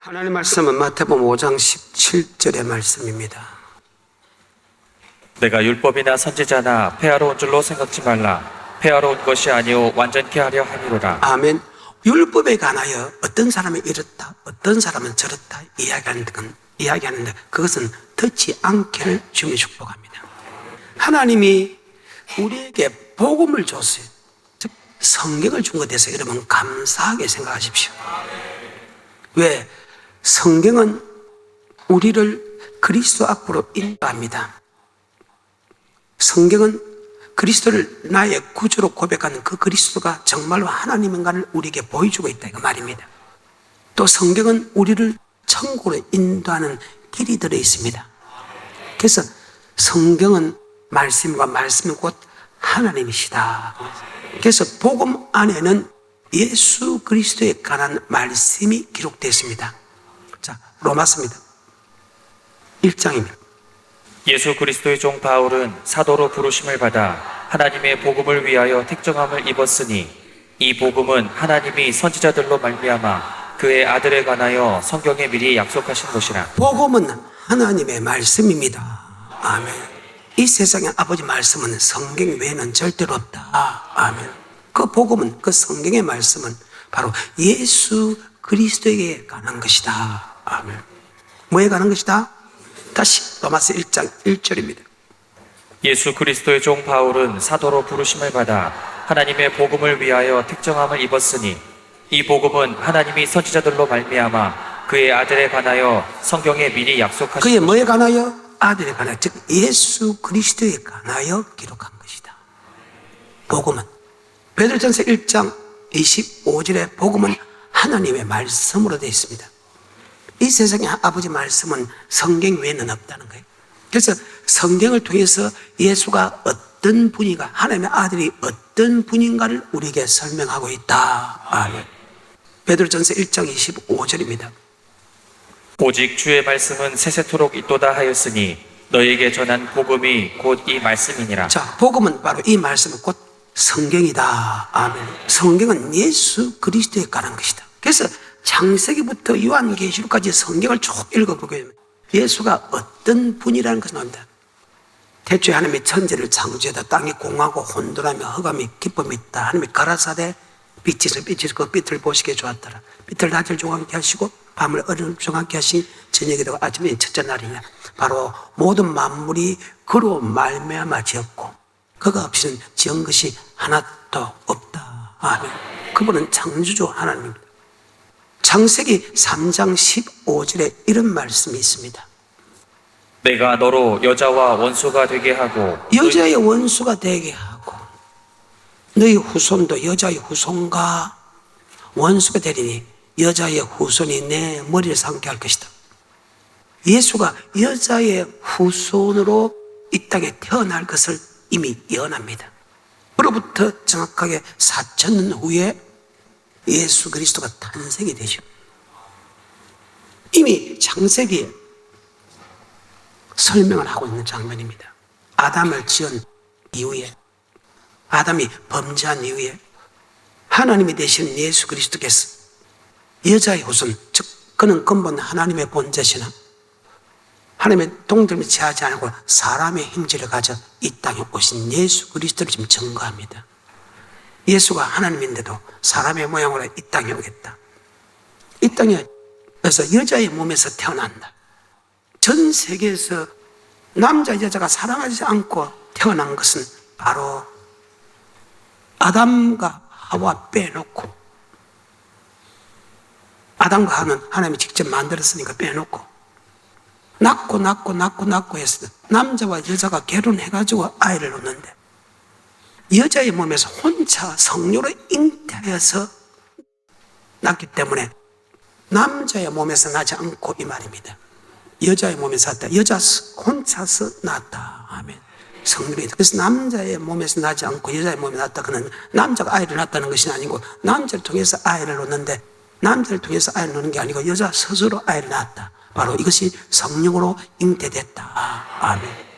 하나님 말씀은 마태복음 5장 17절의 말씀입니다. 내가 율법이나 선지자나 폐하러 온 줄로 생각지 말라. 폐하러 온 것이 아니오 완전케 하려 함이로라. 아멘. 율법에 관하여 어떤 사람이 이렇다, 어떤 사람은 저렇다 이야기하는데 그것은 듣지 않기를 주님이 축복합니다. 하나님이 우리에게 복음을 줬어요. 즉 성경을 준 것에 대해서 여러분 감사하게 생각하십시오. 왜? 성경은 우리를 그리스도 앞으로 인도합니다. 성경은 그리스도를 나의 구주로 고백하는 그 그리스도가 정말로 하나님인가를 우리에게 보여주고 있다 이거 말입니다. 또 성경은 우리를 천국으로 인도하는 길이 들어 있습니다. 그래서 성경은 말씀과 말씀은 곧 하나님이시다. 그래서 복음 안에는 예수 그리스도에 관한 말씀이 기록되어 있습니다. 자, 로마서입니다. 1장입니다. 예수 그리스도의 종 바울은 사도로 부르심을 받아 하나님의 복음을 위하여 택정함을 입었으니 이 복음은 하나님이 선지자들로 말미암아 그의 아들에 관하여 성경에 미리 약속하신 것이라. 복음은 하나님의 말씀입니다. 아멘. 이 세상의 아버지 말씀은 성경 외에는 절대로 없다. 아멘. 그 복음은, 그 성경의 말씀은 바로 예수 그리스도에게 관한 것이다. 아멘. 뭐에 관한 것이다? 다시 로마서 1장 1절입니다. 예수 그리스도의 종 바울은 사도로 부르심을 받아 하나님의 복음을 위하여 택정함을 입었으니 이 복음은 하나님이 선지자들로 말미암아 그의 아들에 관하여 성경에 미리 약속하신 그의 뭐에 관하여? 아들에 관하여, 즉 예수 그리스도에 관하여 기록한 것이다. 복음은 베드로전서 1장 25절에 복음은 하나님의 말씀으로 되어 있습니다. 이 세상의 아버지 말씀은 성경 외에는 없다는 거예요. 그래서 성경을 통해서 예수가 어떤 분인가, 하나님의 아들이 어떤 분인가를 우리에게 설명하고 있다. 아멘. 베드로전서 1장 25절입니다. 오직 주의 말씀은 세세토록 있도다 하였으니 너희에게 전한 복음이 곧 이 말씀이니라. 자, 복음은 바로 이 말씀은 곧 성경이다. 아멘. 성경은 예수 그리스도에 관한 것이다. 그래서 창세기부터 요한계시록까지 성경을 쭉 읽어보게 되면 예수가 어떤 분이라는 것이 나옵니다. 태초에 하나님이 천지를 창조하다 땅이 공하고 혼돈하며 흑암이 기쁨이 있다. 하나님이 가라사대 빛을 그 빛을 보시기에 좋았더라. 빛을 낮을 정하게 하시고 밤을 어둠을 정하게 하신 저녁이 되고 아침이 첫째 날이냐. 바로 모든 만물이 그로 말미암아 지었고 그가 없이는 지은 것이 하나도 없다. 아멘. 그분은 창조주 하나님입니다. 창세기 3장 15절에 이런 말씀이 있습니다. 내가 너로 여자와 원수가 되게 하고 여자의 원수가 되게 하고 너희 후손도 여자의 후손과 원수가 되리니 여자의 후손이 내 머리를 상게 할 것이다. 예수가 여자의 후손으로 이 땅에 태어날 것을 이미 예언합니다. 그로부터 정확하게 4,000년 후에 예수 그리스도가 탄생이 되죠. 이미 창세기에 설명을 하고 있는 장면입니다. 아담을 지은 이후에, 아담이 범죄한 이후에 하나님이 되신 예수 그리스도께서 여자의 후손, 즉 그는 근본 하나님의 본체시나 하나님의 동들을 취하지 않고 사람의 형질을 가져 이 땅에 오신 예수 그리스도를 지금 증거합니다. 예수가 하나님인데도 사람의 모양으로 이 땅에 오겠다. 이 땅에 그래서 여자의 몸에서 태어난다. 전 세계에서 남자 여자가 사랑하지 않고 태어난 것은 바로 아담과 하와 빼놓고, 아담과 하와는 하나님이 직접 만들었으니까 빼놓고 낳고 해서 남자와 여자가 결혼해가지고 아이를 낳는데 여자의 몸에서 혼자 성료로 잉태하여서 낳기 때문에 남자의 몸에서 나지 않고 이 말입니다. 여자의 몸에서 났다. 여자 혼자서 낳았다. 아멘. 성령이. 그래서 남자의 몸에서 나지 않고 여자의 몸에 낳았다. 그는 남자가 아이를 낳았다는 것이 아니고 남자를 통해서 아이를 낳는데 남자를 통해서 아이를 낳는 게 아니고 여자 스스로 아이를 낳았다. 바로 이것이 성령으로 잉태됐다. 아멘.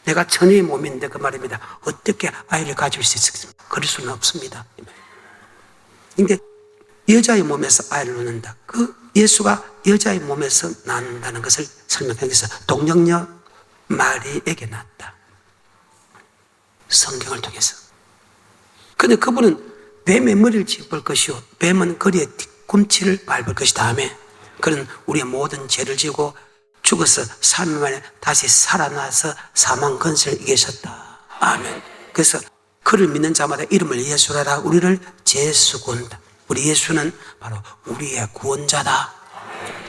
내가 처녀의 몸인데 그 말입니다. 어떻게 아이를 가질 수 있습니까? 그럴 수는 없습니다. 근데 여자의 몸에서 아이를 낳는다. 그 예수가 여자의 몸에서 난다는 것을 설명하기 위해서 동정녀 마리에게 낳았다. 성경을 통해서. 근데 그분은 뱀의 머리를 짚을 것이요 뱀은 거리의 뒤꿈치를 밟을 것이다 하며 그는 우리의 모든 죄를 지고 죽어서 3일 만에 다시 살아나서 사망 권세를 이기셨다. 아멘. 그래서 그를 믿는 자마다 이름을 예수라라 우리를 제수구원다. 우리 예수는 바로 우리의 구원자다.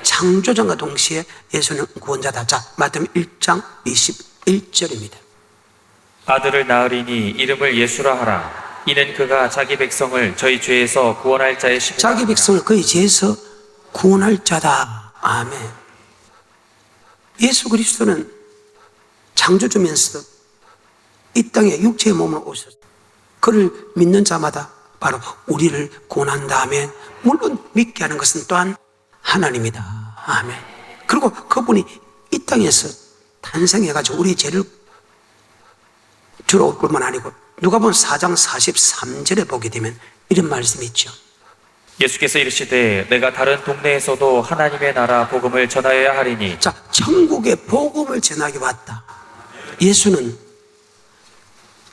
창조전과 동시에 예수는 구원자다. 자, 마태복음 1장 21절입니다. 아들을 낳으리니 이름을 예수라 하라. 이는 그가 자기 백성을 저희 죄에서 구원할 자의 심이라. 자기 백성을 그의 죄에서 구원할 자다. 아멘. 예수 그리스도는 창조주면서도 이 땅에 육체의 몸을 오셨어요. 그를 믿는 자마다 바로 우리를 구원한다. 아멘. 물론 믿게 하는 것은 또한 하나님이다. 아멘. 그리고 그분이 이 땅에서 탄생해가지고 우리의 죄를 주러 올 뿐만 아니고 누가복음 4장 43절에 보게 되면 이런 말씀이 있죠. 예수께서 이르시되 내가 다른 동네에서도 하나님의 나라 복음을 전하여야 하리니. 자, 천국의 복음을 전하기 왔다. 예수는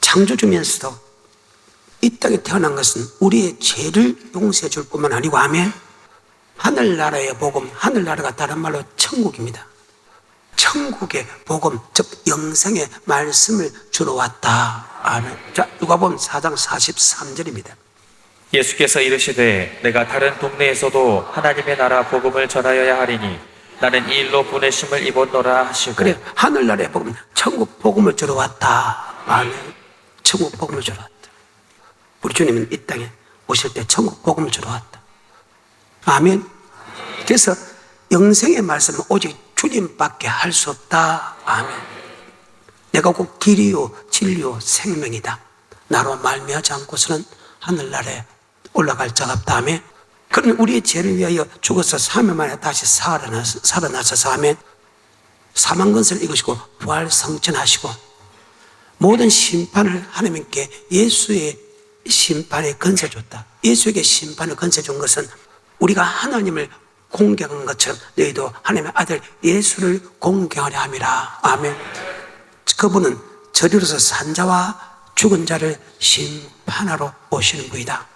창조주면서도 이 땅에 태어난 것은 우리의 죄를 용서해 줄 뿐만 아니고 아멘. 하늘나라의 복음, 하늘나라가 다른 말로 천국입니다. 천국의 복음, 즉 영생의 말씀을 주러 왔다. 아멘. 자, 누가복음 4장 43절입니다. 예수께서 이르시되 내가 다른 동네에서도 하나님의 나라 복음을 전하여야 하리니 나는 이 일로 보내심을 입었노라 하시고. 그래, 하늘나라의 복음, 천국 복음을 주러 왔다. 아멘. 천국 복음을 주러 왔다. 우리 주님은 이 땅에 오실 때 천국 복음을 주러 왔다. 아멘. 그래서 영생의 말씀은 오직 주님밖에 할 수 없다. 아멘. 내가 곧 길이요 진리요 생명이다. 나로 말미암지 않고서는 하늘나라에 올라갈 자가 없다. 아멘. 그러면 우리의 죄를 위하여 죽어서 3일 만에 다시 살아나셔서 아멘. 사망 권세를 이기시고 부활 성천하시고 모든 심판을 하나님께 예수의 심판의 권세 줬다. 예수에게 심판의 권세 준 것은 우리가 하나님을 공경한 것처럼 너희도 하나님의 아들 예수를 공경하려 함이라. 아멘. 그분은 저리로서 산 자와 죽은 자를 심판하러 오시는 분이다.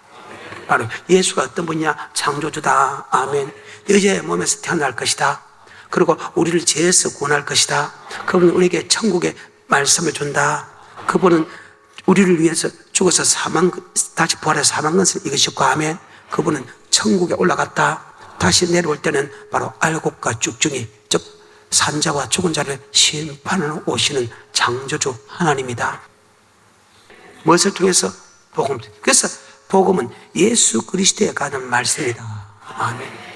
바로 예수가 어떤 분이냐? 창조주다. 아멘. 여자의 몸에서 태어날 것이다. 그리고 우리를 죄에서 구원할 것이다. 그분은 우리에게 천국의 말씀을 준다. 그분은 우리를 위해서 죽어서 다시 부활해서 사망 권세를 이기셨고 아멘. 그분은 천국에 올라갔다. 다시 내려올 때는 바로 알곡과 쭉중이, 즉 산자와 죽은 자를 심판하러 오시는 창조주 하나님이다. 무엇을 통해서? 복음. 그래서 복음은 예수 그리스도에 관한 말씀이다. 아멘.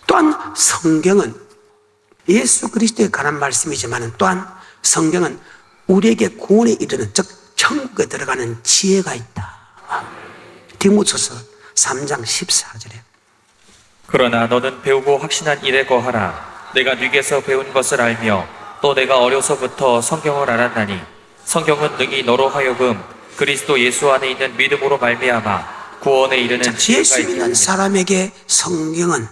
또한 성경은 예수 그리스도에 관한 말씀이지만 또한 성경은 우리에게 구원에 이르는, 즉 천국에 들어가는 지혜가 있다. 디모데후서 3장 14절에 그러나 너는 배우고 확신한 일에 거하라. 내가 네게서 배운 것을 알며 또 내가 어려서부터 성경을 알았나니 성경은 능히 너로 하여금 그리스도 예수 안에 있는 믿음으로 말미암아 구원에 이르는 지혜가 예수 있게 믿는 하느니라. 사람에게 성경은,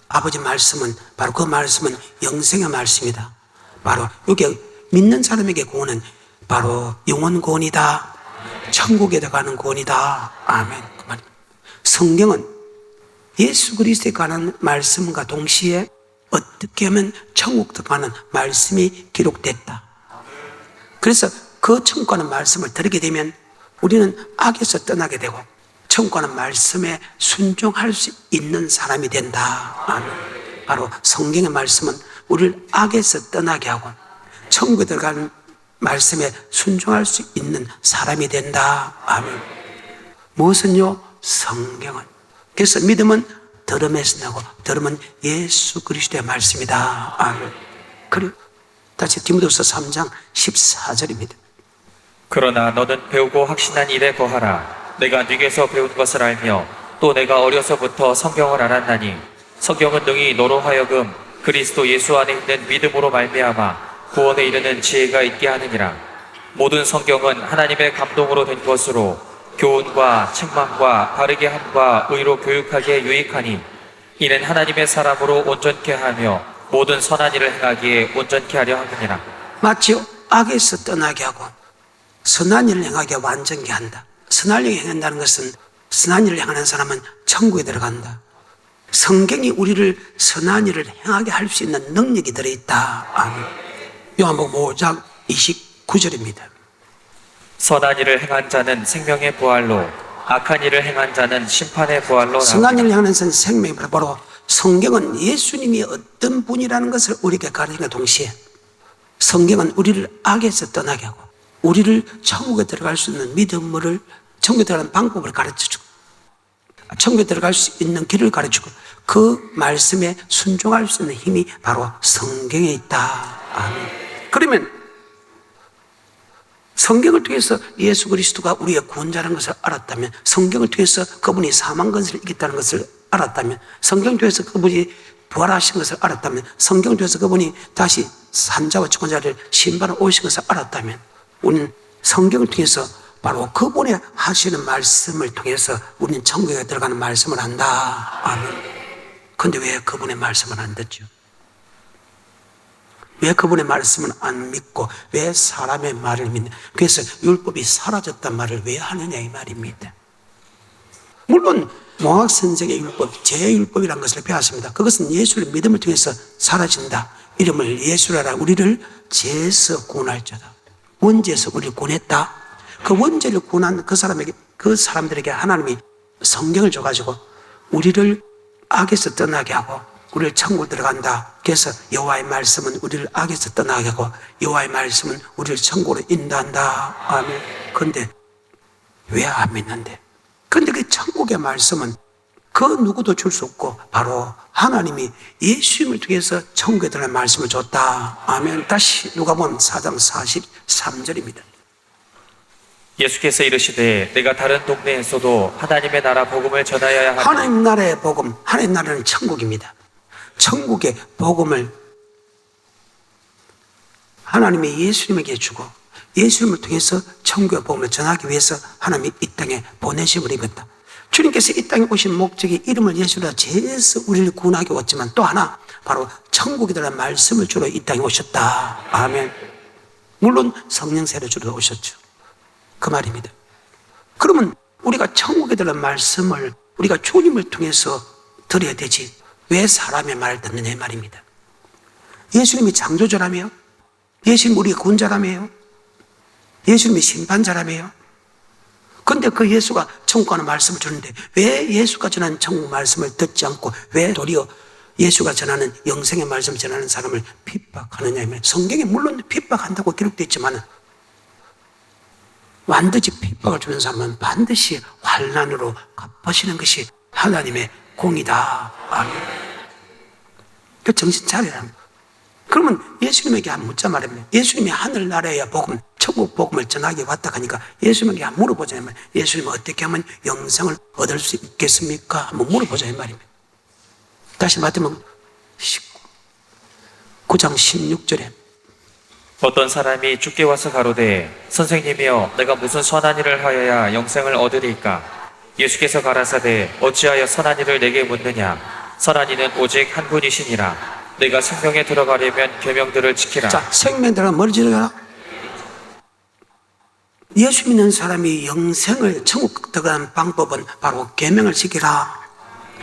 아버지 말씀은 바로 그 말씀은 영생의 말씀이다. 바로 여기 믿는 사람에게 구원은 바로 영원 구원이다. 천국에 들어가는 구원이다. 아멘. 그 말. 성경은 예수 그리스도에 관한 말씀과 동시에 어떻게 하면 천국 들어가는 말씀이 기록됐다. 그래서 그 천국 가는 말씀을 들으게 되면 우리는 악에서 떠나게 되고 천국 가는 말씀에 순종할 수 있는 사람이 된다. 아멘. 바로 성경의 말씀은 우리를 악에서 떠나게 하고 천국에 들어가는 말씀에 순종할 수 있는 사람이 된다. 아멘. 무엇은요? 성경은. 그래서 믿음은 들음에서 나고 들음은 예수 그리스도의 말씀이다. 아멘. 그리고 다시 디모데후서 3장 14절입니다. 그러나 너는 배우고 확신한 일에 거하라. 내가 네게서 배운 것을 알며 또 내가 어려서부터 성경을 알았나니 성경은 능히 너로 하여금 그리스도 예수 안에 있는 믿음으로 말미암아 구원에 이르는 지혜가 있게 하느니라. 모든 성경은 하나님의 감동으로 된 것으로 교훈과 책망과 바르게 함과 의로 교육하기에 유익하니 이는 하나님의 사람으로 온전케 하며 모든 선한 일을 행하기에 온전케 하려 함이니라. 마치 악에서 떠나게 하고 선한 일을 행하게 완전케 한다. 선한 일을 행한다는 것은 선한 일을 행하는 사람은 천국에 들어간다. 성경이 우리를 선한 일을 행하게 할 수 있는 능력이 들어있다. 아멘. 요한복음 5장 29절입니다. 선한 일을 행한 자는 생명의 부활로 악한 일을 행한 자는 심판의 부활로 선한 나옵니다. 일을 행하는 것은 생명이 바로 성경은 예수님이 어떤 분이라는 것을 우리에게 가르치는 동시에 성경은 우리를 악에서 떠나게 하고 우리를 천국에 들어갈 수 있는 믿음을 천국에 들어가는 방법을 가르쳐주고 천국에 들어갈 수 있는 길을 가르치고 그 말씀에 순종할 수 있는 힘이 바로 성경에 있다. 아멘. 그러면 성경을 통해서 예수 그리스도가 우리의 구원자라는 것을 알았다면, 성경을 통해서 그분이 사망 권세를 이겼다는 것을 알았다면, 성경을 통해서 그분이 부활하신 것을 알았다면, 성경을 통해서 그분이 다시 산자와 죽은자를 심판하러 오신 것을 알았다면, 우리는 성경을 통해서 바로 그분의 하시는 말씀을 통해서 우리는 천국에 들어가는 말씀을 한다. 아멘. 그런데 왜 그분의 말씀을 안 듣죠? 왜 그분의 말씀을 안 믿고 왜 사람의 말을 믿냐? 그래서 율법이 사라졌단 말을 왜 하느냐 이 말입니다. 물론 모학 선생의 율법, 제율법이라는 것을 배웠습니다. 그것은 예수를 믿음을 통해서 사라진다. 이름을 예수라라. 우리를 죄에서 구원할 자다. 원죄에서 우리를 구원했다. 그 원죄를 구원한 그 사람들에게 하나님이 성경을 줘가지고 우리를 악에서 떠나게 하고 우리를 천국을 들어간다. 그래서 여호와의 말씀은 우리를 악에서 떠나게 하고 여호와의 말씀은 우리를 천국으로 인도한다. 아멘. 그런데 왜 안 믿는데? 그런데 그 천국의 말씀은 그 누구도 줄 수 없고 바로 하나님이 예수님을 통해서 천국에 들어가는 말씀을 줬다. 아멘. 다시 누가복음 4장 43절입니다. 예수께서 이르시되 내가 다른 동네에서도 하나님의 나라 복음을 전하여야 하니 하나님 나라의 복음, 하나님 나라는 천국입니다. 천국의 복음을 하나님이 예수님에게 주고 예수님을 통해서 천국의 복음을 전하기 위해서 하나님이 이 땅에 보내심을 입었다. 주님께서 이 땅에 오신 목적이 이름을 예수라 죄에서 우리를 구원하기 왔지만 또 하나 바로 천국에 대한 말씀을 주러 이 땅에 오셨다. 아멘. 물론 성령 세례 주러 오셨죠. 그 말입니다. 그러면 우리가 천국에 대한 말씀을 우리가 주님을 통해서 들어야 되지 왜 사람의 말을 듣느냐 이 말입니다. 예수님이 창조자라며요? 예수님 우리의 구원자라며요? 예수님이 심판자라며요? 그런데 그 예수가 천국 가는 말씀을 주는데 왜 예수가 전하는 천국 말씀을 듣지 않고 왜 도리어 예수가 전하는 영생의 말씀을 전하는 사람을 핍박하느냐 이 성경에 물론 핍박한다고 기록되어 있지만 반드시 핍박을 주는 사람은 반드시 환난으로 갚으시는 것이 하나님의 공이다. 아멘. 그 정신 차리라. 그러면 예수님에게 한 묻자 말입니다. 예수님이 하늘나라의 복음, 천국 복음을 전하기 왔다 하니까 예수님에게 한번 물어보자 이 말입니다. 예수님은 어떻게 하면 영생을 얻을 수 있겠습니까? 한번 물어보자 이 말입니다. 다시 마태복음 9장 16절에 어떤 사람이 주께 와서 가로되 선생님이여 내가 무슨 선한 일을 하여야 영생을 얻으리까? 예수께서 가라사대 어찌하여 선한 일을 내게 묻느냐? 선한 이는 오직 한 분이시니라. 내가 생명에 들어가려면 계명들을 지키라. 자, 생명에 들어가 뭘 지르라? 예수 믿는 사람이 영생을 천국 들어가는 방법은 바로 계명을 지키라.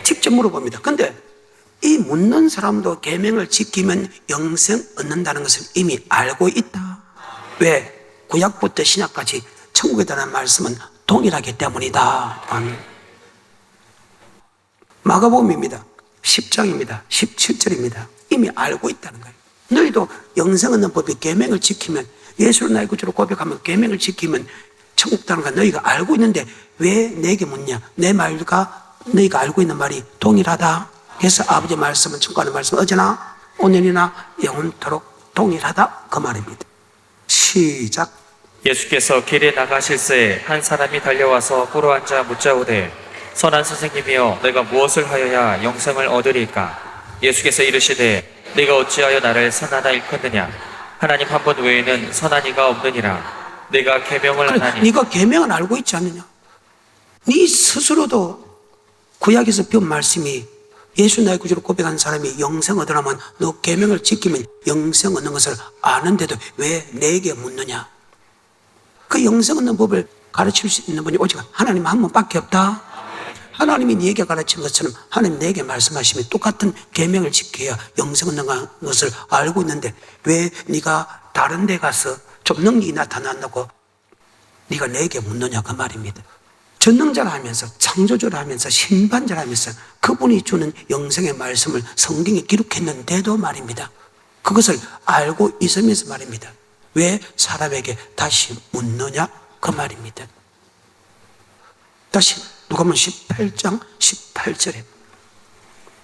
직접 물어봅니다. 근데 이 묻는 사람도 계명을 지키면 영생 얻는다는 것을 이미 알고 있다. 왜? 구약부터 신약까지 천국에 대한 말씀은 동일하기 때문이다. 아멘. 마가복음입니다. 10장입니다. 17절입니다. 이미 알고 있다는 거예요. 너희도 영생 얻는 법이 계명을 지키면 예수를 나의 구주로 고백하면 계명을 지키면 천국 가는 거 너희가 알고 있는데 왜 내게 묻냐? 내 말과 너희가 알고 있는 말이 동일하다. 그래서 아버지 말씀은 천국 가는 말씀은 어제나 오늘이나 영원토록 동일하다. 그 말입니다. 시작. 예수께서 길에 나가실새 한 사람이 달려와서 꿇어 앉아 묻자오되 선한 선생님이여 내가 무엇을 하여야 영생을 얻으리까? 예수께서 이르시되 네가 어찌하여 나를 선하다 일컫느냐? 하나님 한 분 외에는 선한 이가 없느니라. 내가 계명을 그래, 하나니 네가 계명은 알고 있지 않느냐? 네 스스로도 구약에서 배운 말씀이 예수 나의 구주로 고백한 사람이 영생 얻으려면 너 계명을 지키면 영생 얻는 것을 아는데도 왜 내게 묻느냐? 그 영생 얻는 법을 가르칠 수 있는 분이 오직 하나님 한 분밖에 없다. 하나님이 네게 가르친 것처럼 하나님 내게 말씀하시면 똑같은 계명을 지켜야 영생 얻는 것을 알고 있는데 왜 네가 다른 데 가서 좀 능력이 나타난다고 네가 내게 묻느냐 그 말입니다. 전능자를 하면서 창조주를 하면서 심판자를 하면서 그분이 주는 영생의 말씀을 성경에 기록했는데도 말입니다. 그것을 알고 있으면서 말입니다. 왜 사람에게 다시 묻느냐 그 말입니다. 다시 누가복음 18장 18절에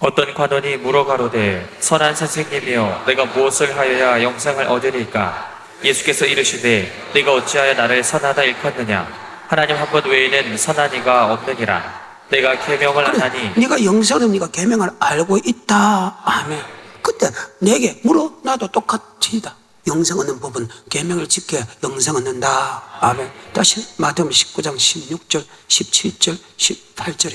어떤 관원이 물어가로되 선한 선생님이여 내가 무엇을 하여야 영생을 얻으리까? 예수께서 이르시되 내가 어찌하여 나를 선하다 일컫느냐? 하나님 한 분 외에는 선한 이가 없느니라. 내가 계명을 안 하니 네가 영생을 네가 계명을 알고 있다. 아멘. 그때 내게 물어 나도 똑같이다. 영생 얻는 법은 계명을 지켜야 영생 얻는다. 아멘. 다시 마태복음 19장 16절 17절 18절에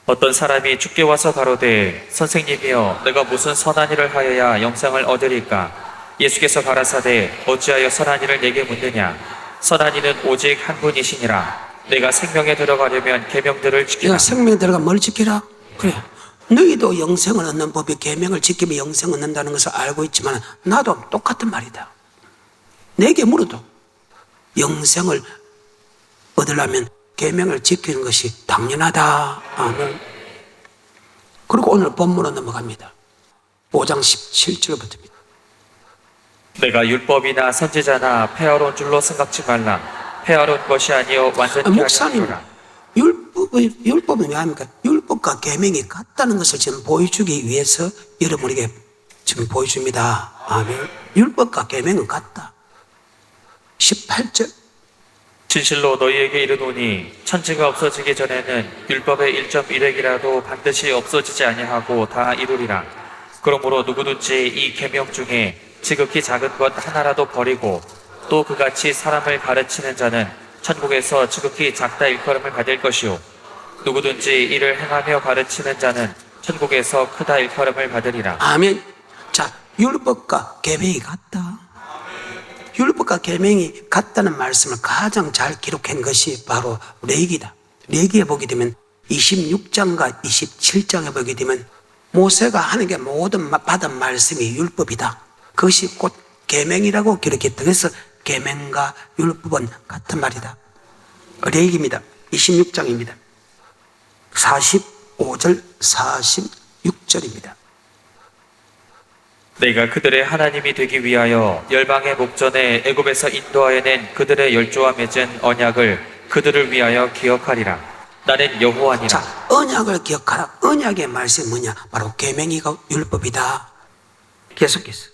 어떤 사람이 주께 와서 가로되 선생님이여 내가 무슨 선한 일을 하여야 영생을 얻으리까? 예수께서 가라사대 어찌하여 선한 일을 내게 묻느냐? 선한 이는 오직 한 분이시니라. 내가 생명에 들어가려면 계명들을 지키라. 내가 생명에 들어가 뭘 지키라? 그래. 너희도 영생을 얻는 법이 계명을 지키면 영생 얻는다는 것을 알고 있지만 나도 똑같은 말이다. 내게 물어도 영생을 얻으려면 계명을 지키는 것이 당연하다. 아멘. 그리고 오늘 본문으로 넘어갑니다. 5장 17절부터입니다. 내가 율법이나 선지자나 폐하론 줄로 생각지 말라. 폐하론 것이 아니요 완전히 목사님, 하리라. 율법은 왜 합니까? 율법과 계명이 같다는 것을 지금 보여주기 위해서 여러분에게 지금 보여줍니다. 아멘. 율법과 계명은 같다. 18절. 진실로 너희에게 이르노니 천지가 없어지기 전에는 율법의 1.1획이라도 반드시 없어지지 아니하고 다 이루리라. 그러므로 누구든지 이 계명 중에 지극히 작은 것 하나라도 버리고 또 그같이 사람을 가르치는 자는 천국에서 지극히 작다 일컬음을 받을 것이요 누구든지 이를 행하며 가르치는 자는 천국에서 크다 일컬음을 받으리라. 아멘. 자, 율법과 계명이 같다. 율법과 계명이 같다는 말씀을 가장 잘 기록한 것이 바로 레위기다. 레위기에 보게 되면 26장과 27장에 보게 되면 모세가 하나님께 모든 받은 말씀이 율법이다. 그것이 곧 계명이라고 기록했다. 그래서 계명과 율법은 같은 말이다. 레위기입니다. 26장입니다. 45절 46절입니다. 내가 그들의 하나님이 되기 위하여 열방의 목전에 애굽에서 인도하여 낸 그들의 열조와 맺은 언약을 그들을 위하여 기억하리라. 나는 여호와니라. 자, 언약을 기억하라. 언약의 말씀이 뭐냐? 바로 계명이고 율법이다. 계속해서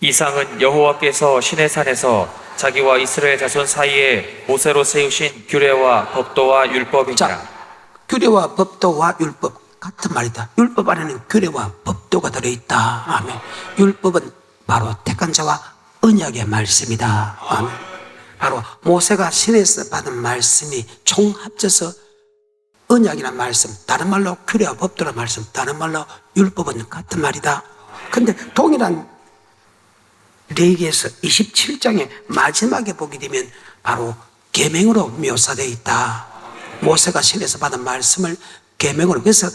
이상은 여호와께서 시내산에서 자기와 이스라엘 자손 사이에 모세로 세우신 규례와 법도와 율법이니라. 자, 규례와 법도와 율법 같은 말이다. 율법 안에는 규례와 법도가 들어있다. 아멘. 율법은 바로 택한 자와 언약의 말씀이다. 아멘. 바로 모세가 신에서 받은 말씀이 총 합쳐서 언약이라는 말씀, 다른 말로 규례와 법도라는 말씀, 다른 말로 율법은 같은 말이다. 근데 동일한 레위기에서 27장의 마지막에 보게 되면 바로 계명으로 묘사되어 있다. 모세가 신에서 받은 말씀을 계명으로. 그래서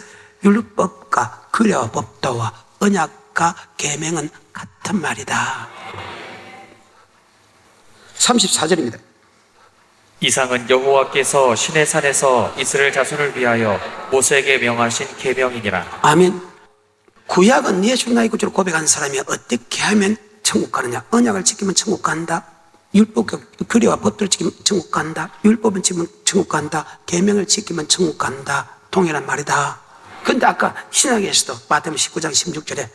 율법과 규례와 법도와 언약과 계명은 같은 말이다. 34절입니다. 이상은 여호와께서 시내산에서 이스라엘 자손을 위하여 모세에게 명하신 계명이니라. 아멘. 구약은 예수 나의 구주로 고백한 사람이 어떻게 하면 천국 가느냐? 언약을 지키면 천국 간다. 율법과 규례와 법도를 지키면 천국 간다. 율법은 지키면 천국 간다. 계명을 지키면 천국 간다. 동일한 말이다. 그런데 아까 신약에서도 마태복음 19장 16절에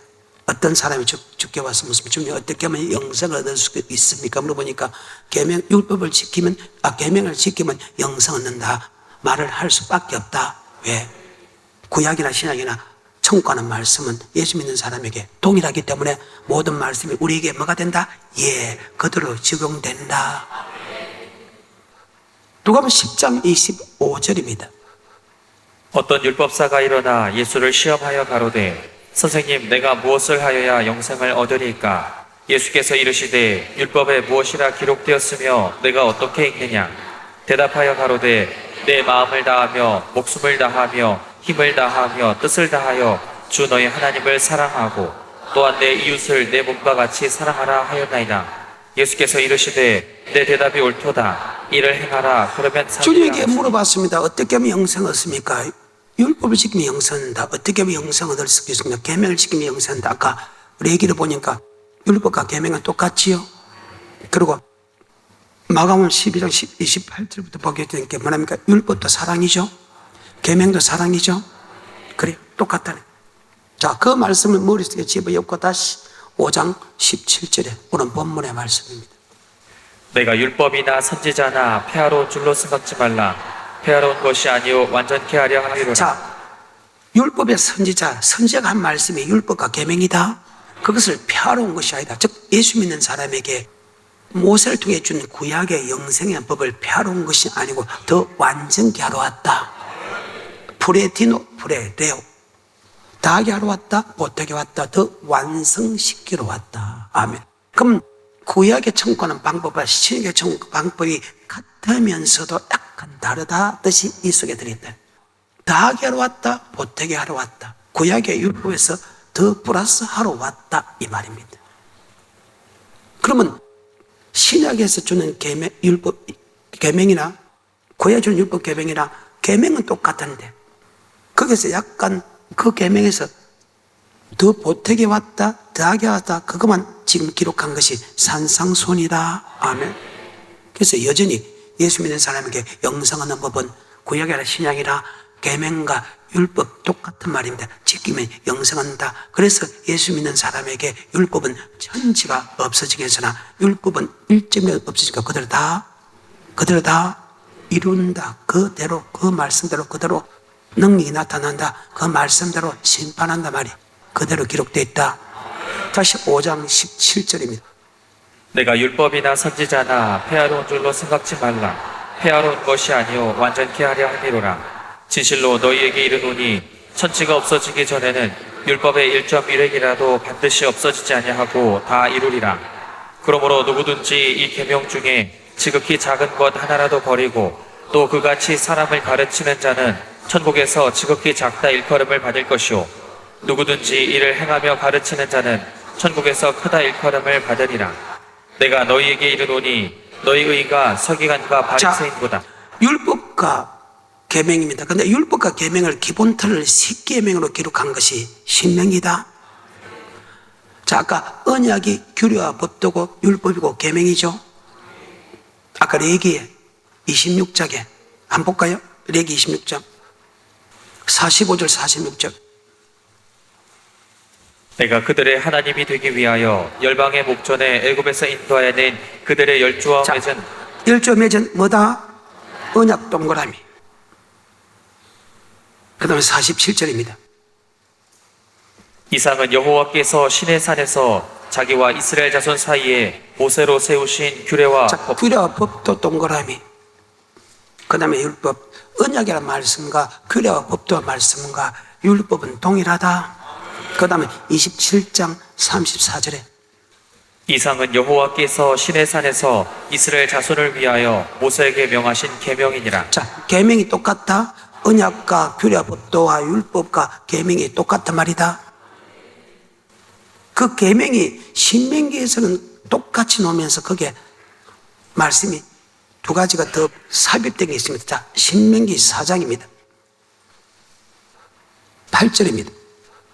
어떤 사람이 죽게 와서 무슨 주님 어떻게 하면 영생을 얻을 수 있습니까? 물어보니까 율법을 지키면 계명을 지키면 영생 얻는다 말을 할 수밖에 없다. 왜? 구약이나 신약이나 천국 가는 말씀은 예수 믿는 사람에게 동일하기 때문에 모든 말씀이 우리에게 뭐가 된다? 예, 그대로 적용된다. 누가복음 10장 25절입니다. 어떤 율법사가 일어나 예수를 시험하여 가로되 선생님 내가 무엇을 하여야 영생을 얻으리까? 예수께서 이르시되 율법에 무엇이라 기록되었으며 내가 어떻게 읽느냐? 대답하여 가로되 내 마음을 다하며 목숨을 다하며 힘을 다하며 뜻을 다하여 주 너희 하나님을 사랑하고 또한 내 이웃을 내 몸과 같이 사랑하라 하였나이다. 예수께서 이르시되 내 대답이 옳도다. 이를 행하라. 그러면 주님에게 살리라. 물어봤습니다. 어떻게 하면 영생을 얻습니까? 율법을 지키면 영생을 얻는다. 어떻게 하면 영생을 얻을 수 있습니까? 계명을 지키면 영생을 얻는다. 아까 우리 얘기를 보니까 율법과 계명은 똑같지요. 그리고 마가복음 12장 28절부터 보게 되니까 뭐랍니까? 율법도 사랑이죠. 계명도 사랑이죠. 그래, 똑같다네. 자, 그 말씀을 머릿속에 집어넣고 다시 5장 17절에 오늘 본문의 말씀입니다. 내가 율법이나 선지자나 폐하러 온 줄로 생각지 말라. 폐하러 온 것이 아니요 완전케 하려 함이로라. 자, 율법의 선지자가 한 말씀이 율법과 계명이다. 그것을 폐하러 온 것이 아니다. 즉 예수 믿는 사람에게 모세를 통해 준 구약의 영생의 법을 폐하러 온 것이 아니고 더 완전케 하러 왔다. 프레데오. 다하게 하러 왔다. 보태게 왔다. 더 완성시키러 왔다. 아멘. 그럼 구약의 청구하는 방법과 신약의 청구 방법이 같으면서도 약간 다르다 뜻이 이 속에 들어있다. 다하게 하러 왔다. 보태게 하러 왔다. 구약의 율법에서 더 플러스 하러 왔다 이 말입니다. 그러면 신약에서 주는 율법 계명이나 구약에 주는 율법 계명이나 계명은 똑같은데 거기서 약간 그 계명에서 더 보태게 왔다, 더하게 왔다, 그것만 지금 기록한 것이 산상수훈이다. 아멘. 그래서 여전히 예수 믿는 사람에게 영생하는 법은 구약이나 신약이나 계명과 율법 똑같은 말입니다. 지키면 영생한다. 그래서 예수 믿는 사람에게 율법은 천지가 없어지겠으나 율법은 일점이 없어지니까 그대로 다 이룬다. 그대로 그 말씀대로 그대로 능력이 나타난다. 그 말씀대로 심판한다 말이 그대로 기록되어 있다. 다시 5장 17절입니다. 내가 율법이나 선지자나 폐하러 온 줄로 생각지 말라. 폐하러 온 것이 아니요 완전케 하려 함이로라. 진실로 너희에게 이르노니 천지가 없어지기 전에는 율법의 1.1획이라도 반드시 없어지지 아니하고 다 이루리라. 그러므로 누구든지 이 계명 중에 지극히 작은 것 하나라도 버리고 또 그같이 사람을 가르치는 자는 천국에서 지극히 작다 일컬음을 받을 것이요 누구든지 이를 행하며 가르치는 자는 천국에서 크다 일컬음을 받으리라. 내가 너희에게 이르노니 너희 의가 서기관과 바리새인보다. 율법과 계명입니다. 그런데 율법과 계명을 기본 틀을 10계명으로 기록한 것이 신명이다. 자, 아까 언약이 규례와 법도고 율법이고 계명이죠. 아까 레위기 26장에 한번 볼까요? 레위기 26장 45절 46절. 내가 그들의 하나님이 되기 위하여 열방의 목전에 애굽에서 인도하여 낸 그들의 열조와 자, 맺은 열조 맺은 뭐다? 언약 동그라미. 그 다음에 47절입니다. 이상은 여호와께서 시내 산에서 자기와 이스라엘 자손 사이에 모세로 세우신 규례와 자, 법. 규례와 법도 동그라미. 그 다음에 율법. 언약이라는 말씀과 규례와 법도와 말씀과 율법은 동일하다. 그 다음에 27장 34절에 이상은 여호와께서 시내 산에서 이스라엘 자손을 위하여 모세에게 명하신 계명이니라. 자, 계명이 똑같다. 언약과 규례와 법도와 율법과 계명이 똑같단 말이다. 그 계명이 신명기에서는 똑같이 놓으면서 거기에 말씀이 두 가지가 더 삽입된 게 있습니다. 자, 신명기 4장입니다. 8절입니다.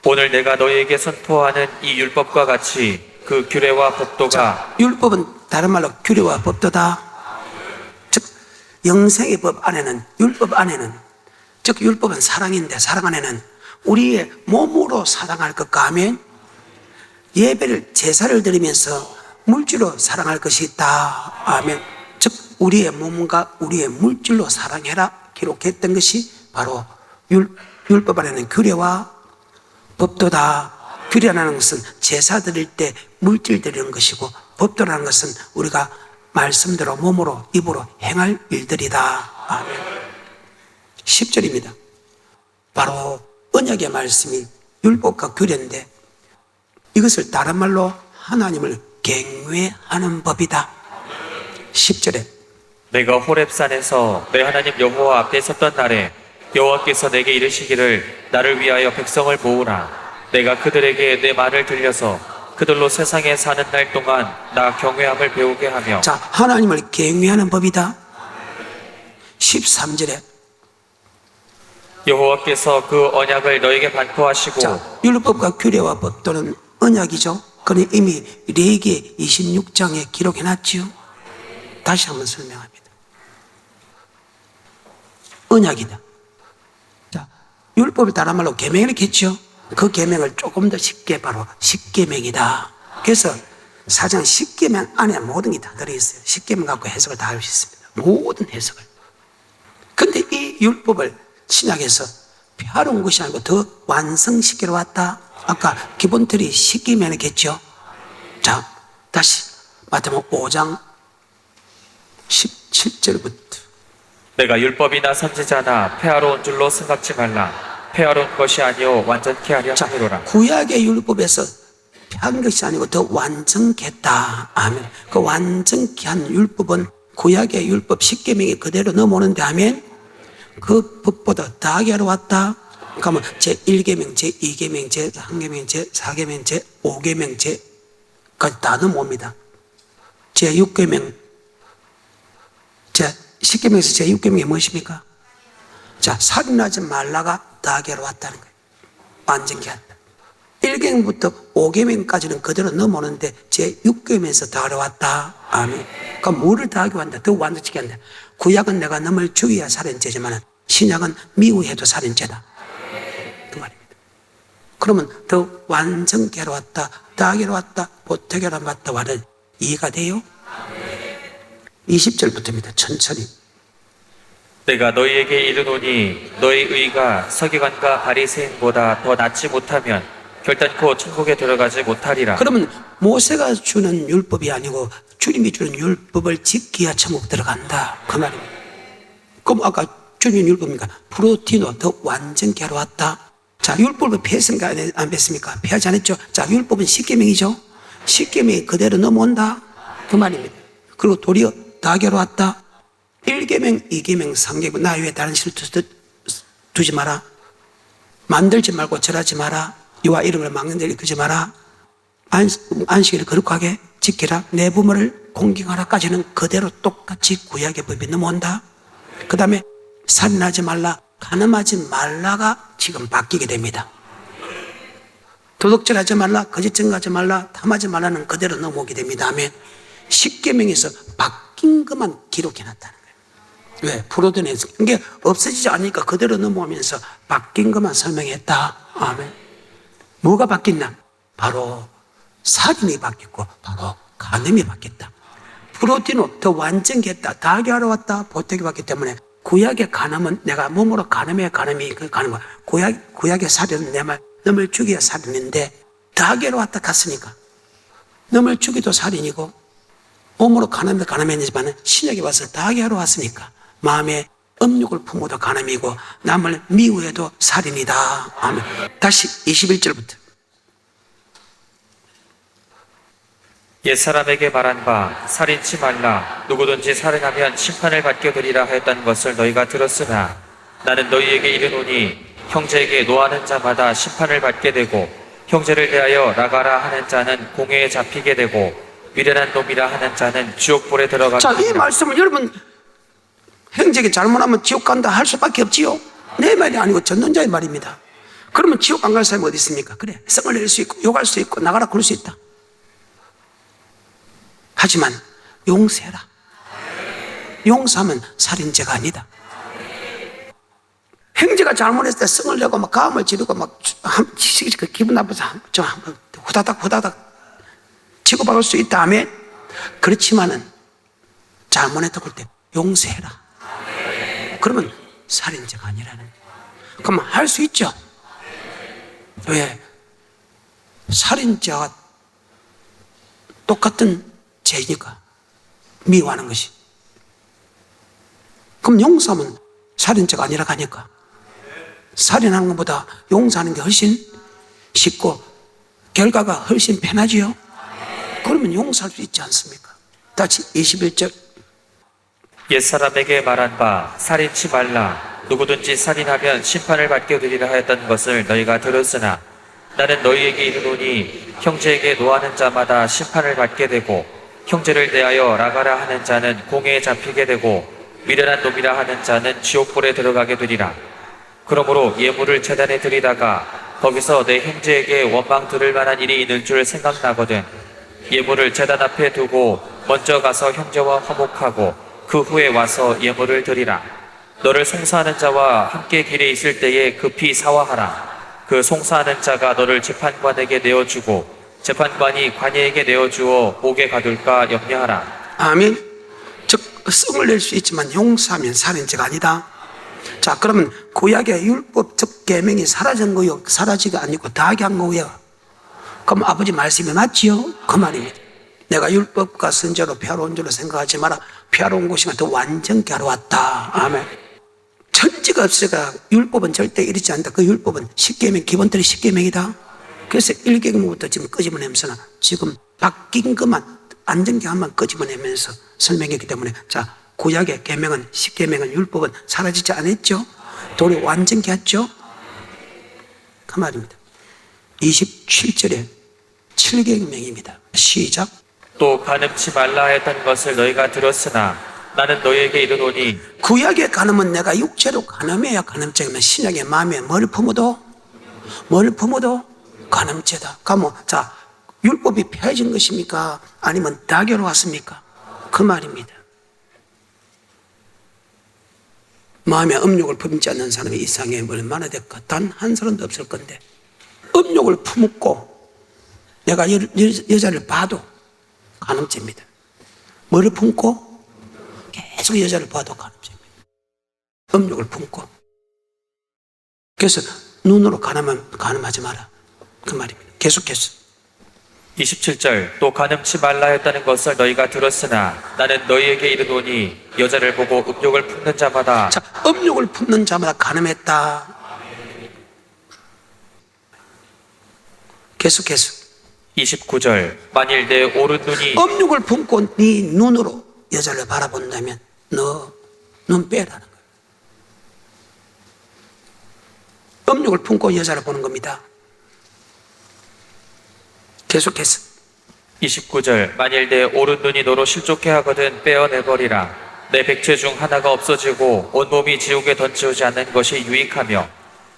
오늘 내가 너희에게 선포하는 이 율법과 같이 그 규례와 법도가. 자, 율법은 다른 말로 규례와 법도다. 즉 영생의 법 안에는, 율법 안에는, 즉 율법은 사랑인데 사랑 안에는 우리의 몸으로 사랑할 것과 하면 예배를 제사를 드리면서 물질로 사랑할 것이 있다. 아멘. 즉 우리의 몸과 우리의 물질로 사랑해라 기록했던 것이 바로 율법 안에는 규례와 법도다. 규례라는 것은 제사 드릴 때 물질 드리는 것이고 법도라는 것은 우리가 말씀대로 몸으로 입으로 행할 일들이다. 아멘. 10절입니다. 바로 언약의 말씀이 율법과 규례인데 이것을 다른 말로 하나님을 경외하는 법이다. 10절에 내가 호렙산에서 내 하나님 여호와 앞에 섰던 날에 여호와께서 내게 이르시기를 나를 위하여 백성을 모으라. 내가 그들에게 내 말을 들려서 그들로 세상에 사는 날 동안 나 경외함을 배우게 하며. 자, 하나님을 경외하는 법이다. 13절에 여호와께서 그 언약을 너에게 반포하시고. 자, 율법과 규례와 법 또는 언약이죠. 그는 이미 레위기 26장에 기록해놨지요. 다시 한번 설명합니다. 언약이다. 자, 율법을 다른 말로 계명을 했죠. 그 계명을 조금 더 쉽게 바로 십계명이다. 그래서 사장 십계명 안에 모든 게 다 들어있어요. 십계명 갖고 해석을 다 할 수 있습니다. 모든 해석을. 근데 이 율법을 신약에서 펴놓은 것이 아니고 더 완성시키러 왔다. 아까 기본 틀이 십계명이겠죠. 자, 다시 마태복음 5장 17절부터 내가 율법이나 선지자나 폐하러 온 줄로 생각지 말라. 폐하러 온 것이 아니요 완전케 하려 함이로라. 구약의 율법에서 한 것이 아니고 더 완전케했다. 아멘. 그 완전케 한 율법은 구약의 율법 10계명이 그대로 넘어오는데 하면 그 법보다 더하게 하러 왔다. 그러면 제1계명, 제2계명, 제3계명, 제4계명, 제5계명, 제까지 다 넘어옵니다. 제6계명, 제10계명에서 제6계명이 무엇입니까? 자, 살인하지 말라가 더하게 하러 왔다는 거예요. 완전케 한다. 1계명부터 5계명까지는 그대로 넘어오는데 제6계명에서 더하러 왔다. 아멘. 그러니까 뭐를 더하게 한다? 더 완전케 한다. 구약은 내가 너를 죽여야 살인죄지만 신약은 미워해도 살인죄다. 그 말입니다. 그러면 더 완전케 하러 왔다. 더하게 하러 왔다. 보태게 하러 왔다. 와는 이해가 돼요? 20절부터입니다. 천천히. 내가 너희에게 이르노니 너희 의가 서기관과 바리새인보다 더 낫지 못하면 결단코 천국에 들어가지 못하리라. 그러면 모세가 주는 율법이 아니고 주님이 주는 율법을 지켜야 천국 들어간다. 그 말입니다. 그럼 아까 주님 율법입니까? 프로티노 더 완전케 하러 왔다. 자, 율법을 폐했습니까? 안 뺐습니까? 폐하지 않았죠? 자, 율법은 10계명이죠. 10계명이 그대로 넘어온다. 그 말입니다. 그리고 도리어 더하게 하러 왔다. 1계명, 2계명, 3계명 나 외에 다른 신을 두지 마라. 만들지 말고 절하지 마라. 여호와 이름을 막는 데를 두지 마라. 안식일을 거룩하게 지키라. 내 부모를 공경하라까지는 그대로 똑같이 구약의 법이 넘어온다. 그 다음에 살인하지 말라, 간음하지 말라가 지금 바뀌게 됩니다. 도둑질하지 말라, 거짓 증거하지 말라, 탐하지 말라는 그대로 넘어오게 됩니다. 아멘. 10계명에서 바뀐 것만 기록해놨다는 거예요. 왜? 프로드네스. 이게 없어지지 않으니까 그대로 넘어오면서 바뀐 것만 설명했다. 아멘. 뭐가 바뀌나? 바로 살인이 바뀌었고 바로 간음이 바뀌었다. 프로티노 더 완전히 했다. 다하게 하러 왔다. 보태기 받기 때문에 구약의 간음은 내가 몸으로 간음의 간음이 그 간음은 구약의 살인은 내 말 너를 죽여야 살인인데 다하게 하러 왔다 갔으니까 너를 죽이도 살인이고 몸으로 간음도 간음이지만 신약에 와서 다하게 하러 왔으니까 마음에 음욕을 품어도 간음이고 남을 미워해도 살인이다. 아멘. 다시 21절부터. 옛사람에게 말한 바 살인치 말라. 누구든지 살인하면 심판을 받게 되리라 하였다는 것을 너희가 들었으나 나는 너희에게 이르노니 형제에게 노하는 자마다 심판을 받게 되고 형제를 대하여 나가라 하는 자는 공회에 잡히게 되고 미련한 놈이라 하는 자는 지옥불에 들어가게 자, 이 되리라. 말씀을 여러분 형제에게 잘못하면 지옥 간다 할 수밖에 없지요. 내 말이 아니고 전능자의 말입니다. 그러면 지옥 안 갈 사람이 어디 있습니까? 그래, 성을 낼 수 있고 욕할 수 있고 나가라 그럴 수 있다. 하지만 용서해라. 용서하면 살인죄가 아니다. 형제가 잘못했을 때 성을 내고 막 가음을 지르고 막 기분 나빠서 좀 후다닥 치고박을 수 있다 하면 그렇지만은 잘못했다 그럴 때 용서해라. 그러면 살인죄가 아니라는. 그러면 할 수 있죠. 왜? 살인죄와 똑같은 죄니까 미워하는 것이. 그럼 용서하면 살인죄가 아니라 가니까. 살인하는 것보다 용서하는 게 훨씬 쉽고 결과가 훨씬 편하지요. 그러면 용서할 수 있지 않습니까? 다시 21절. 옛사람에게 말한 바 살인치 말라. 누구든지 살인하면 심판을 받게 되리라 하였던 것을 너희가 들었으나 나는 너희에게 이르노니 형제에게 노하는 자마다 심판을 받게 되고 형제를 대하여 라가라 하는 자는 공회에 잡히게 되고 미련한 놈이라 하는 자는 지옥불에 들어가게 되리라. 그러므로 예물을 제단에 드리다가 거기서 내 형제에게 원망 들을 만한 일이 있는 줄 생각나거든 예물을 제단 앞에 두고 먼저 가서 형제와 화목하고 그 후에 와서 예물을 드리라. 너를 송사하는 자와 함께 길에 있을 때에 급히 사화하라. 그 송사하는 자가 너를 재판관에게 내어주고 재판관이 관예에게 내어주어 목에 가둘까 염려하라. 아멘. 즉 성을 낼 수 있지만 용서하면 살인죄가 아니다. 자, 그러면 구약의 율법적 계명이 사라진 거요, 사라지가 아니고 더하게 한 거예요. 그럼 아버지 말씀이 맞지요? 그 말입니다. 내가 율법과 선제로 평화로운 줄로 생각하지 마라. 평화로운 곳이가 더 완전케 하러 왔다. 아멘. 천지가 없으니까 율법은 절대 이르지 않는다. 그 율법은 10계명, 기본들이 10계명이다. 그래서 1계명부터 지금 끄집어내면서 지금 바뀐 것만, 안정케 한만 끄집어내면서 설명했기 때문에, 자, 구약의 계명은, 10계명은, 율법은 사라지지 않았죠? 도리 완전케 했죠? 그 말입니다. 27절에 7계명입니다. 시작. 또 간음치 말라 했던 것을 너희가 들었으나 나는 너희에게 이르노니 구약의 간음은 내가 육체로 간음해야 간음죄면 신약의 마음에 뭘 품어도 간음죄다. 그러면 자, 율법이 폐해진 것입니까? 아니면 다교로 왔습니까? 그 말입니다. 마음에 음욕을 품지 않는 사람이 이 세상에 얼마나 될까? 단 한 사람도 없을 건데 음욕을 품고 내가 여자를 봐도 간음죄입니다. 뭐를 품고? 계속 여자를 봐도 간음죄입니다. 음욕을 품고. 그래서 눈으로 간음하면 간음하지 마라. 그 말입니다. 계속해서 27절 또 간음치 말라 했다는 것을 너희가 들었으나 나는 너희에게 이르노니 여자를 보고 음욕을 품는 자마다 자, 음욕을 품는 자마다 간음했다. 계속해서 29절 만일 내 오른 눈이 음욕을 품고 네 눈으로 여자를 바라본다면 너 눈 빼라는 거예요. 음욕을 품고 여자를 보는 겁니다. 계속해서 29절 만일 내 오른 눈이 너로 실족해 하거든 빼어내버리라. 내 백체 중 하나가 없어지고 온몸이 지옥에 던지우지 않는 것이 유익하며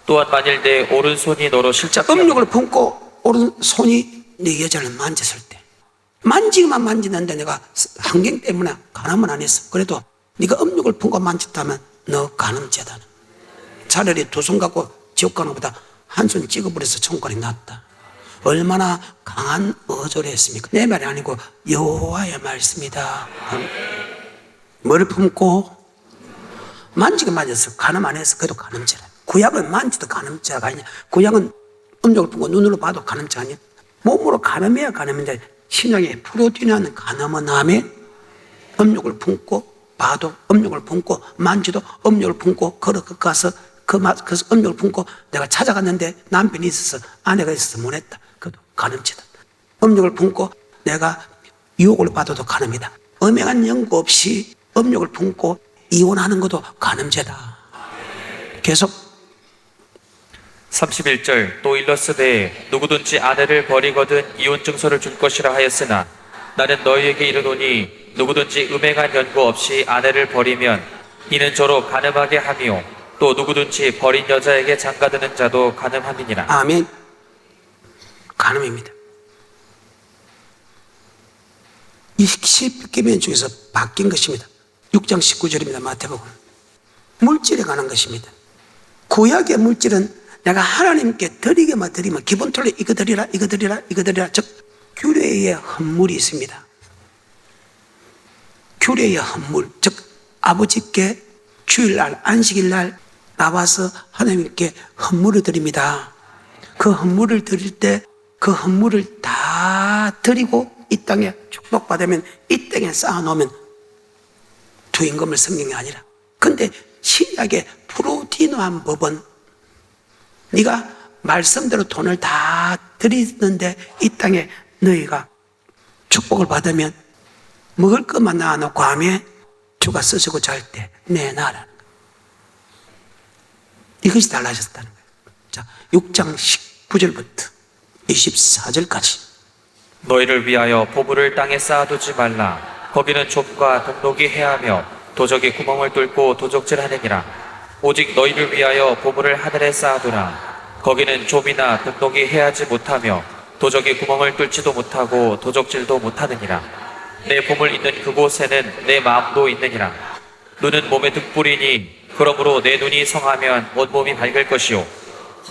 또한 만일 내 오른손이 너로 자, 실족해 음욕을 품고 오른손이 네 여자를 만졌을 때 만지기만 만지는데 내가 환경 때문에 간음은 안 했어. 그래도 네가 음욕을 품고 만졌다면 너 간음죄다. 차라리 두 손 갖고 지옥 가는 것보다 한 손 찍어버려서 천국이 낫다. 얼마나 강한 어조를 했습니까? 내 말이 아니고 여호와의 말씀이다. 뭘 품고 만지게 만져서 간음 안 해서 그래도 간음죄라. 구약은 만지도 간음죄가 아니냐. 구약은 음욕을 품고 눈으로 봐도 간음죄 아니야. 몸으로 간음해야 간음인데 신약에 프로틴하는 간음은 남의 음욕을 품고 봐도 음욕을 품고 만지도 음욕을 품고 걸어가서 그래서 음욕을 품고 내가 찾아갔는데 남편이 있어서 아내가 있어서 못 했다. 그것도 간음죄다. 음욕을 품고 내가 유혹을 받아도 간음이다. 엄연한 연고 없이 음욕을 품고 이혼하는 것도 간음죄다. 계속 31절 또 일러스되 누구든지 아내를 버리거든 이혼 증서를 줄 것이라 하였으나 나는 너희에게 이르노니 누구든지 음행한 연고 없이 아내를 버리면 이는 저로 간음하게 하며 또 누구든지 버린 여자에게 장가드는 자도 간음함이니라. 아멘. 간음입니다. 이 10계명 중에서 바뀐 것입니다. 6장 19절입니다. 마태복음. 물질에 관한 것입니다. 구약의 물질은 내가 하나님께 드리게만 드리면 기본토로 이거 드리라 이거 드리라 이거 드리라. 즉 규례의 헌물이 있습니다. 규례의 헌물, 즉 아버지께 주일날 안식일날 나와서 하나님께 헌물을 드립니다. 그 헌물을 드릴 때 그 헌물을 다 드리고 이 땅에 축복받으면 이 땅에 쌓아놓으면 두 임금을 섬긴 게 아니라. 근데 신약의 프로티노한 법은 네가 말씀대로 돈을 다 드리는데 이 땅에 너희가 축복을 받으면 먹을 것만 놔놓고 하면 주가 쓰시고 잘 때 내놔라는 거예요. 이것이 달라졌다는 거예요. 자, 6장 19절부터 24절까지. 너희를 위하여 보물을 땅에 쌓아두지 말라. 거기는 좁과 동록이 해하며 도적이 구멍을 뚫고 도적질하느니라. 오직 너희를 위하여 보물을 하늘에 쌓아두라. 거기는 좁이나 동록이 해하지 못하며 도적이 구멍을 뚫지도 못하고 도적질도 못하느니라. 내 보물 있는 그곳에는 내 마음도 있느니라. 눈은 몸의 등불이니 그러므로 내 눈이 성하면 온몸이 밝을 것이요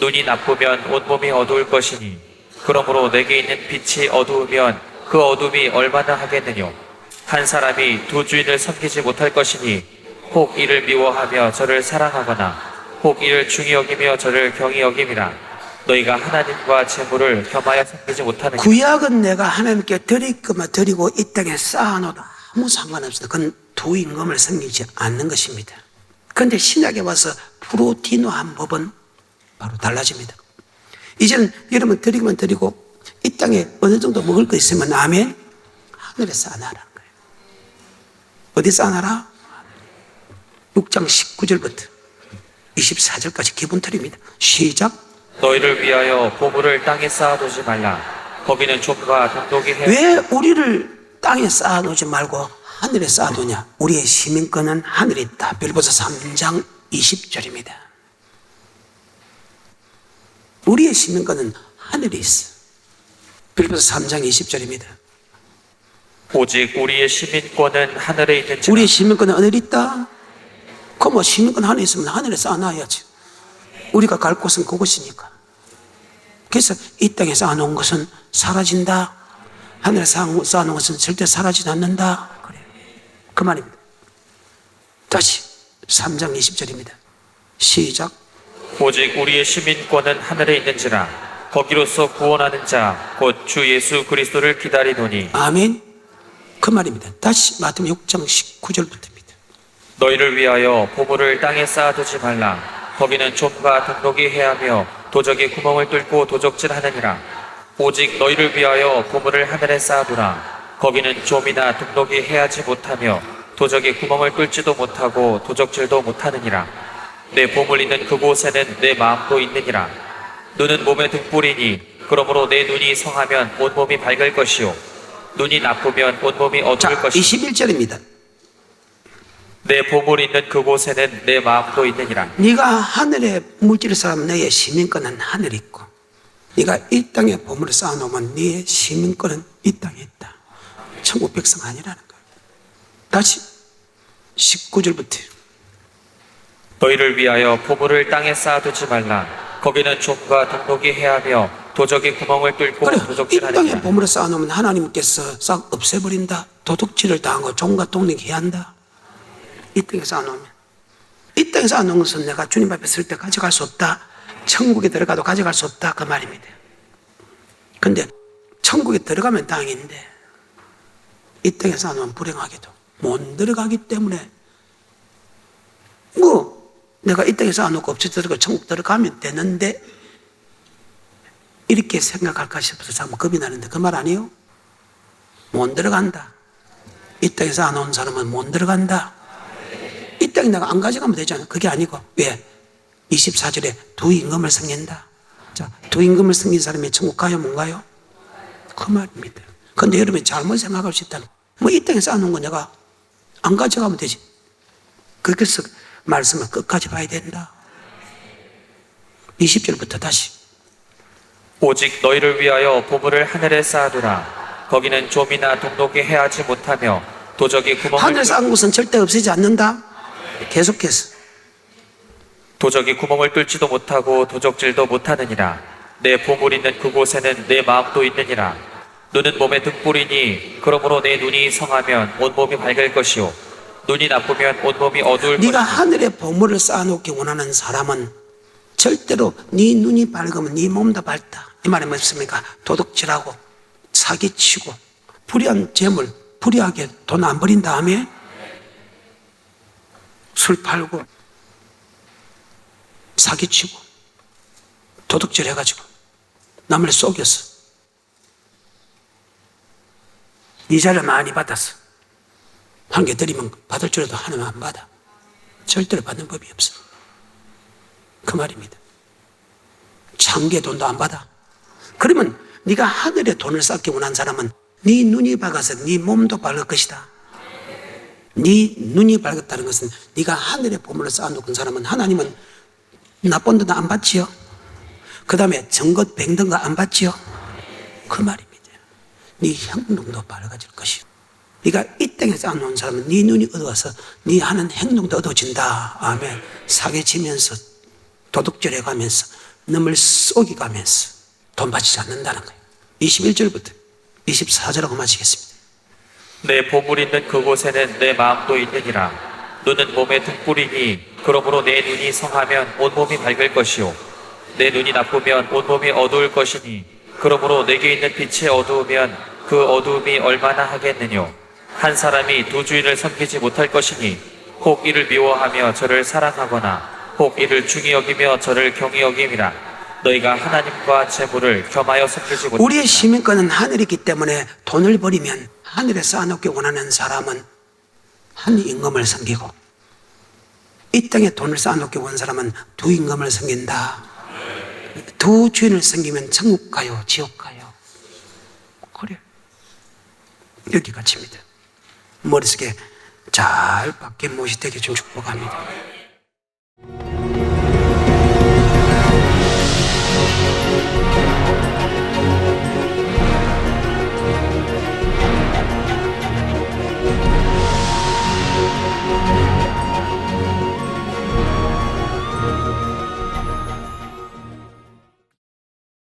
눈이 나쁘면 온몸이 어두울 것이니 그러므로 내게 있는 빛이 어두우면 그 어둠이 얼마나 하겠느뇨. 한 사람이 두 주인을 섬기지 못할 것이니 혹 이를 미워하며 저를 사랑하거나 혹 이를 중히 여기며 저를 경히 여김이라. 너희가 하나님과 재물을 겸하여 섬기지 못하느냐. 구약은 내가 하나님께 드릴 것만 드리고 이 땅에 쌓아놓아도 아무 상관없습니다. 그건 두 임금을 섬기지 않는 것입니다. 그런데 신약에 와서 프로티노한 법은 바로 달라집니다. 이제는 여러분 드리기만 드리고 이 땅에 어느 정도 먹을 거 있으면 아멘, 하늘에 쌓아놔라는 거예요. 어디 쌓아놔라? 6장 19절부터 24절까지 기본 틀입니다. 시작. 너희를 위하여 보물을 땅에 쌓아두지 말라. 거기는 좁과 동록이 해. 왜 우리를 땅에 쌓아놓지 말고 하늘에 쌓아두냐? 우리의 시민권은 하늘에 있다. 빌보서 3장 20절입니다. 우리의 시민권은 하늘에 있어. 빌보서 3장 20절입니다. 오직 우리의 시민권은 하늘에 있는지라. 우리의 시민권은 하늘에 있다? 그럼 뭐 시민권 하늘에 있으면 하늘에 쌓아놔야지. 우리가 갈 곳은 그곳이니까. 그래서 이 땅에 쌓아놓은 것은 사라진다. 하늘에 쌓아놓은 것은 절대 사라지지 않는다. 그래요. 그 말입니다. 다시 3장 20절입니다. 시작. 오직 우리의 시민권은 하늘에 있는지라. 거기로서 구원하는 자 곧 주 예수 그리스도를 기다리노니. 아멘. 그 말입니다. 다시 마태복음 6장 19절부터입니다. 너희를 위하여 보물을 땅에 쌓아두지 말라. 거기는 좁과 동록이 해하며 도적이 구멍을 뚫고 도적질하느니라. 오직 너희를 위하여 보물을 하늘에 쌓아두라. 거기는 좁이나 동록이 해하지 못하며 도적이 구멍을 뚫지도 못하고 도적질도 못하느니라. 내 보물 있는 그곳에는 내 마음도 있느니라. 눈은 몸의 등불이니 그러므로 내 눈이 성하면 온몸이 밝을 것이요 눈이 나쁘면 온몸이 어두울 자, 것이요 21절입니다. 내 보물 있는 그곳에는 내 마음도 있느니라. 네가 하늘에 물질을 쌓으면 너의 시민권은 하늘에 있고 네가 이 땅에 보물을 쌓아놓으면 네의 시민권은 이 땅에 있다. 천국 백성 아니라는 거예요. 다시 19절부터 너희를 위하여 보물을 땅에 쌓아두지 말라. 거기는 좁과 동록이 해하며 도적이 구멍을 뚫고 그래, 이 땅에 도적질하느니라. 보물을 쌓아놓으면 하나님께서 싹 없애버린다. 도둑질을 당하고 종과 독립 해야 한다. 이 땅에 쌓아놓으면. 이 땅에 쌓아놓은 것은 내가 주님 앞에 설 때 가져갈 수 없다. 천국에 들어가도 가져갈 수 없다. 그 말입니다. 근데 천국에 들어가면 땅인데 이 땅에 쌓아놓으면 불행하게도 못 들어가기 때문에 뭐 내가 이 땅에 쌓아놓고 없이 들어가 천국 들어가면 되는데 이렇게 생각할까 싶어서 참 겁이 나는데 그 말 아니에요? 못 들어간다. 이 땅에 쌓아놓은 사람은 못 들어간다. 이 땅에 내가 안 가져가면 되잖아. 그게 아니고 왜? 24절에 두 임금을 섬긴다. 자, 두 임금을 섬긴 사람이 천국 가요 못 가요? 그 말입니다. 그런데 여러분이 잘못 생각할 수 있다는 뭐 이 땅에 쌓아놓은 거 내가 안 가져가면 되지. 그래서 말씀을 끝까지 봐야 된다. 20절부터 다시 오직 너희를 위하여 보물을 하늘에 쌓아두라. 거기는 좀이나 동록이 해하지 못하며 도적이 구멍을 하늘에 쌓은 것은 절대 없애지 않는다. 계속해서 도적이 구멍을 뚫지도 못하고 도적질도 못하느니라. 내 보물 있는 그곳에는 내 마음도 있느니라. 눈은 몸의 등불이니 그러므로 내 눈이 성하면 온몸이 밝을 것이요 눈이 나쁘면 온몸이 어두울 네가 것이요 하늘에 보물을 쌓아놓기 원하는 사람은 절대로 네 눈이 밝으면 네 몸도 밝다. 이 말이 뭐습니까? 도둑질하고 사기치고 불의한 재물, 불의하게 돈 안 버린 다음에 술 팔고 사기치고 도둑질 해가지고 남을 속였어. 이자를 많이 받았어. 한 개 드리면 받을 줄알아도 하나만 안 받아. 절대로 받는 법이 없어. 그 말입니다. 1,000개 돈도 안 받아. 그러면 네가 하늘에 돈을 쌓기 원한 사람은 네 눈이 밝아서 네 몸도 밝을 것이다. 네 눈이 밝았다는 것은 네가 하늘에 보물을 쌓아놓은 사람은 하나님은 나쁜 돈 안 받지요. 그 다음에 정것 병든 거 안 받지요. 그 말입니다. 네 행동도 밝아질 것이요. 네가 이 땅에 쌓아놓은 사람은 네 눈이 어두워서 네 하는 행동도 어두워진다. 아멘. 사기치면서 도둑질해가면서 남을 속이가면서 돈 바치지 않는다는 거예요. 21절부터 24절하고 마치겠습니다. 내 보물 있는 그곳에는 내 마음도 있느니라. 눈은 몸의 등불이니 그러므로 내 눈이 성하면 온몸이 밝을 것이요 내 눈이 나쁘면 온몸이 어두울 것이니 그러므로 내게 있는 빛이 어두우면 그 어두움이 얼마나 하겠느뇨. 한 사람이 두 주인을 섬기지 못할 것이니 혹 이를 미워하며 저를 사랑하거나 혹 이를 중히 여기며 저를 경히 여김이라. 너희가 하나님과 재물을 겸하여 섬기지 못하리라. 우리의 시민권은 하늘이기 때문에 돈을 버리면 하늘에 쌓아놓기 원하는 사람은 한 임금을 섬기고 이 땅에 돈을 쌓아놓기 원하는 사람은 두 임금을 섬긴다. 두 주인을 섬기면 천국 가요, 지옥 가요. 그래요. 여기까지입니다. 머릿속에 잘 박힌 못이 되게 좀 축복합니다.